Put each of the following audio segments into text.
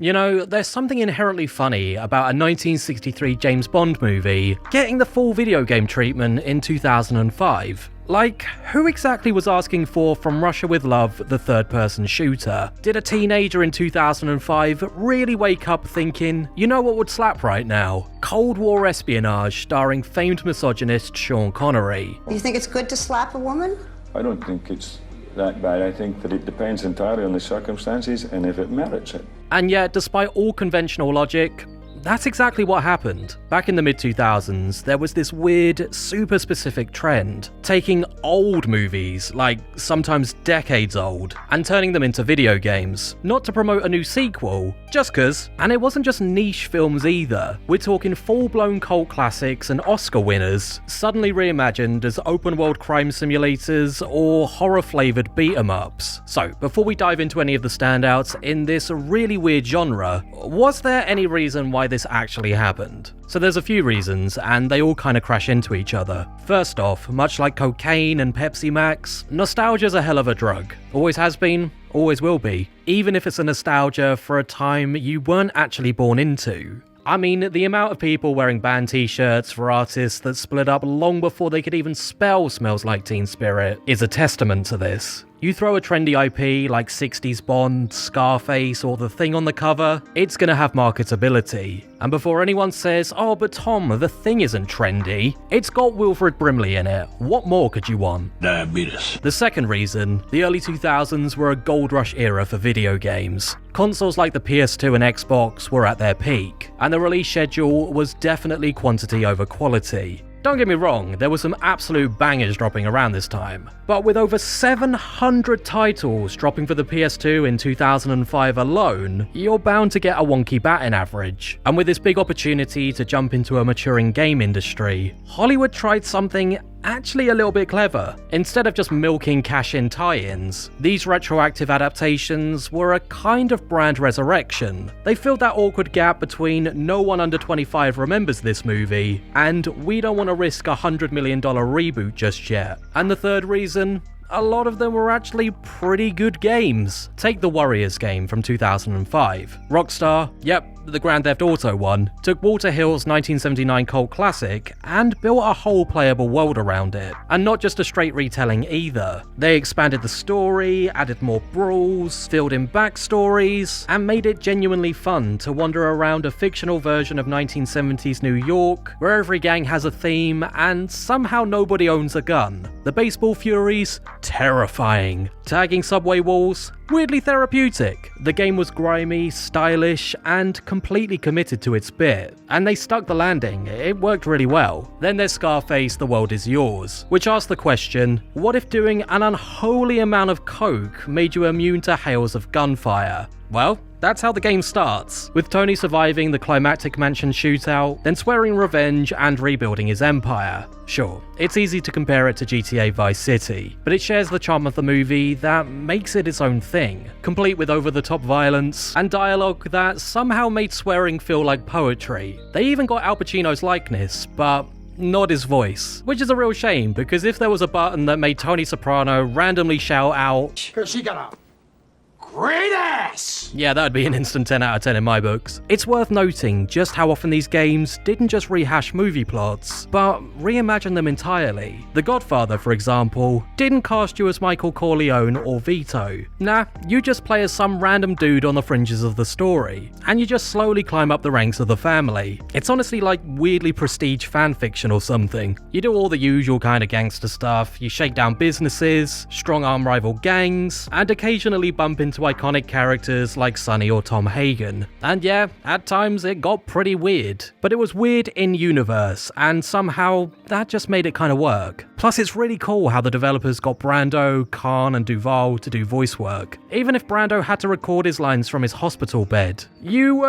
You know, there's something inherently funny about a 1963 James Bond movie getting the full video game treatment in 2005. Like, who exactly was asking for From Russia With Love, the third-person shooter? Did a teenager in 2005 really wake up thinking, you know what would slap right now? Cold War espionage starring famed misogynist Sean Connery. You think it's good to slap a woman? I don't think it's that bad. I think that it depends entirely on the circumstances and if it merits it. And yet, despite all conventional logic, that's exactly what happened. Back in the mid-2000s, there was this weird, super specific trend, taking old movies, like sometimes decades old, and turning them into video games. Not to promote a new sequel, just cause. And it wasn't just niche films either. We're talking full-blown cult classics and Oscar winners, suddenly reimagined as open-world crime simulators or horror-flavoured beat-em-ups. So, before we dive into any of the standouts in this really weird genre, was there any reason why this actually happened? So there's a few reasons, and they all kind of crash into each other. First off, much like cocaine and Pepsi Max, nostalgia's a hell of a drug. Always has been, always will be. Even if it's a nostalgia for a time you weren't actually born into. I mean, the amount of people wearing band t-shirts for artists that split up long before they could even spell Smells Like Teen Spirit is a testament to this. You throw a trendy IP like 60s Bond, Scarface, or The Thing on the cover, it's gonna have marketability. And before anyone says, oh, but Tom, The Thing isn't trendy, it's got Wilfred Brimley in it. What more could you want? Diabetes. The second reason, the early 2000s were a gold rush era for video games. Consoles like the PS2 and Xbox were at their peak, and the release schedule was definitely quantity over quality. Don't get me wrong, there were some absolute bangers dropping around this time, but with over 700 titles dropping for the PS2 in 2005 alone, you're bound to get a wonky batting average. And with this big opportunity to jump into a maturing game industry, Hollywood tried something actually a little bit clever. Instead of just milking cash-in tie-ins, these retroactive adaptations were a kind of brand resurrection. They filled that awkward gap between no one under 25 remembers this movie, and we don't want to risk a $100 million reboot just yet. And the third reason? A lot of them were actually pretty good games. Take the Warriors game from 2005. Rockstar, yep, the Grand Theft Auto one, took Walter Hill's 1979 cult classic and built a whole playable world around it. And not just a straight retelling either. They expanded the story, added more brawls, filled in backstories, and made it genuinely fun to wander around a fictional version of 1970s New York, where every gang has a theme and somehow nobody owns a gun. The Baseball Furies? Terrifying. Tagging subway walls? Weirdly therapeutic. The game was grimy, stylish, and completely committed to its bit. And they stuck the landing, it worked really well. Then there's Scarface, The World Is Yours, which asks the question, what if doing an unholy amount of coke made you immune to hails of gunfire? Well, that's how the game starts, with Tony surviving the climactic mansion shootout, then swearing revenge and rebuilding his empire. Sure, it's easy to compare it to GTA Vice City, but it shares the charm of the movie that makes it its own thing, complete with over-the-top violence and dialogue that somehow made swearing feel like poetry. They even got Al Pacino's likeness, but not his voice, which is a real shame, because if there was a button that made Tony Soprano randomly shout out, She got a great ass! yeah, that would be an instant 10 out of 10 in my books. It's worth noting just how often these games didn't just rehash movie plots, but reimagine them entirely. The Godfather, for example, didn't cast you as Michael Corleone or Vito. Nah, you just play as some random dude on the fringes of the story, and you just slowly climb up the ranks of the family. It's honestly like weirdly prestige fanfiction or something. You do all the usual kind of gangster stuff, you shake down businesses, strong-arm rival gangs, and occasionally bump into iconic characters like Sonny or Tom Hagen. And yeah, at times it got pretty weird. But it was weird in universe, and somehow that just made it kind of work. Plus it's really cool how the developers got Brando, Khan and Duvall to do voice work. Even if Brando had to record his lines from his hospital bed. You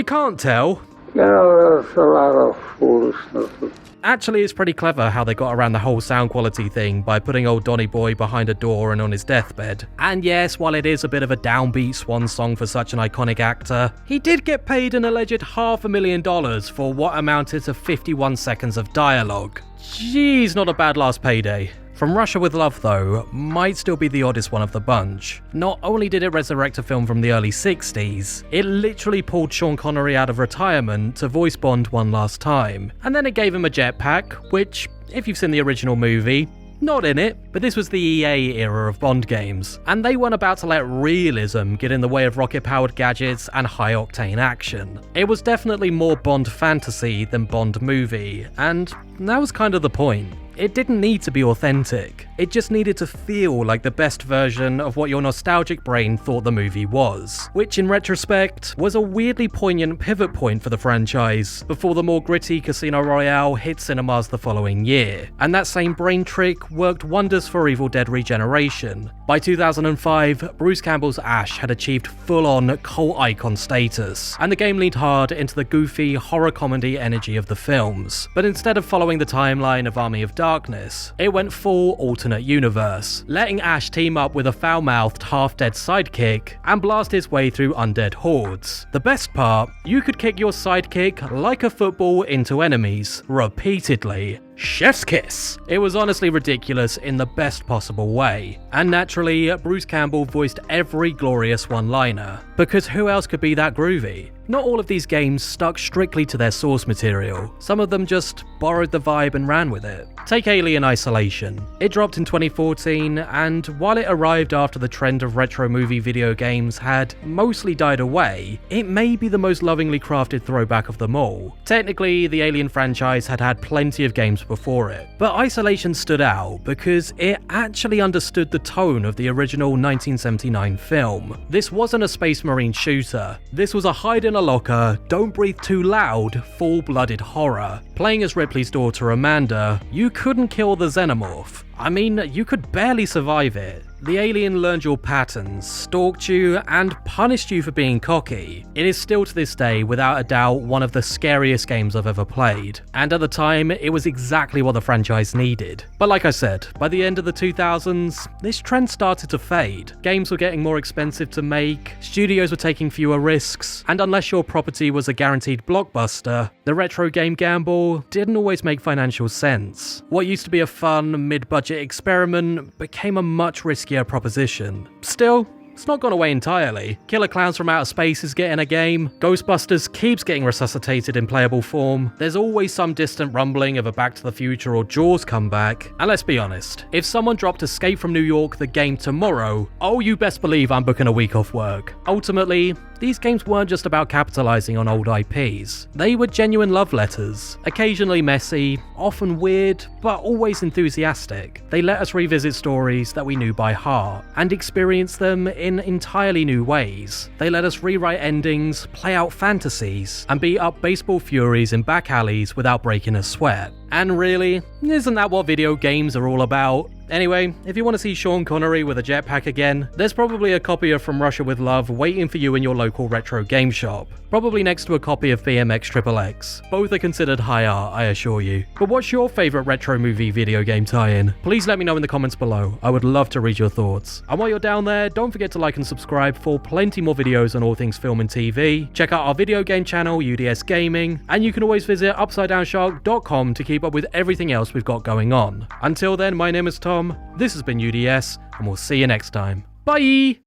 can't tell. You know, there's a lot of foolishness. Actually, it's pretty clever how they got around the whole sound quality thing by putting old Donny Boy behind a door and on his deathbed. And yes, while it is a bit of a downbeat swan song for such an iconic actor, he did get paid an alleged $500,000 for what amounted to 51 seconds of dialogue. Geez, not a bad last payday. From Russia with Love, though, might still be the oddest one of the bunch. Not only did it resurrect a film from the early 60s, it literally pulled Sean Connery out of retirement to voice Bond one last time, and then it gave him a jetpack, which, if you've seen the original movie, not in it, but this was the EA era of Bond games, and they weren't about to let realism get in the way of rocket-powered gadgets and high-octane action. It was definitely more Bond fantasy than Bond movie, and that was kind of the point. It didn't need to be authentic, it just needed to feel like the best version of what your nostalgic brain thought the movie was, which in retrospect was a weirdly poignant pivot point for the franchise before the more gritty Casino Royale hit cinemas the following year, and that same brain trick worked wonders for Evil Dead Regeneration. By 2005, Bruce Campbell's Ash had achieved full-on cult icon status, and the game leaned hard into the goofy horror comedy energy of the films, but instead of following the timeline of Army of Darkness, it went full alternate universe, letting Ash team up with a foul-mouthed, half-dead sidekick and blast his way through undead hordes. The best part, you could kick your sidekick like a football into enemies, repeatedly. Chef's kiss! It was honestly ridiculous in the best possible way, and naturally, Bruce Campbell voiced every glorious one-liner, because who else could be that groovy? Not all of these games stuck strictly to their source material, some of them just borrowed the vibe and ran with it. Take Alien Isolation. It dropped in 2014, and while it arrived after the trend of retro movie video games had mostly died away, it may be the most lovingly crafted throwback of them all. Technically, the Alien franchise had had plenty of games before it, but Isolation stood out because it actually understood the tone of the original 1979 film. This wasn't a Space Marine shooter, this was a hide in a locker, don't breathe too loud, full-blooded horror. Playing as Ripley's daughter Amanda, you couldn't kill the xenomorph. I mean, you could barely survive it. The alien learned your patterns, stalked you, and punished you for being cocky. It is still to this day, without a doubt, one of the scariest games I've ever played, and at the time, it was exactly what the franchise needed. But like I said, by the end of the 2000s, this trend started to fade. Games were getting more expensive to make, studios were taking fewer risks, and unless your property was a guaranteed blockbuster, the retro game gamble didn't always make financial sense. What used to be a fun, mid-budget experiment became a much riskier proposition. Still, it's not gone away entirely. Killer Clowns from Outer Space is getting a game, Ghostbusters keeps getting resuscitated in playable form, there's always some distant rumbling of a Back to the Future or Jaws comeback, and let's be honest, if someone dropped Escape from New York the game tomorrow, oh you best believe I'm booking a week off work. Ultimately, these games weren't just about capitalizing on old IPs, they were genuine love letters, occasionally messy, often weird, but always enthusiastic. They let us revisit stories that we knew by heart, and experience them in entirely new ways. They let us rewrite endings, play out fantasies, and beat up baseball furies in back alleys without breaking a sweat. And really, isn't that what video games are all about? Anyway, if you want to see Sean Connery with a jetpack again, there's probably a copy of From Russia with Love waiting for you in your local retro game shop. Probably next to a copy of BMX XXX. Both are considered high art, I assure you. But what's your favourite retro movie video game tie-in? Please let me know in the comments below, I would love to read your thoughts. And while you're down there, don't forget to like and subscribe for plenty more videos on all things film and TV. Check out our video game channel, UDS Gaming, and you can always visit UpsideDownShark.com to keep up with everything else we've got going on. Until then, my name is Tom, this has been UDS, and we'll see you next time. Bye!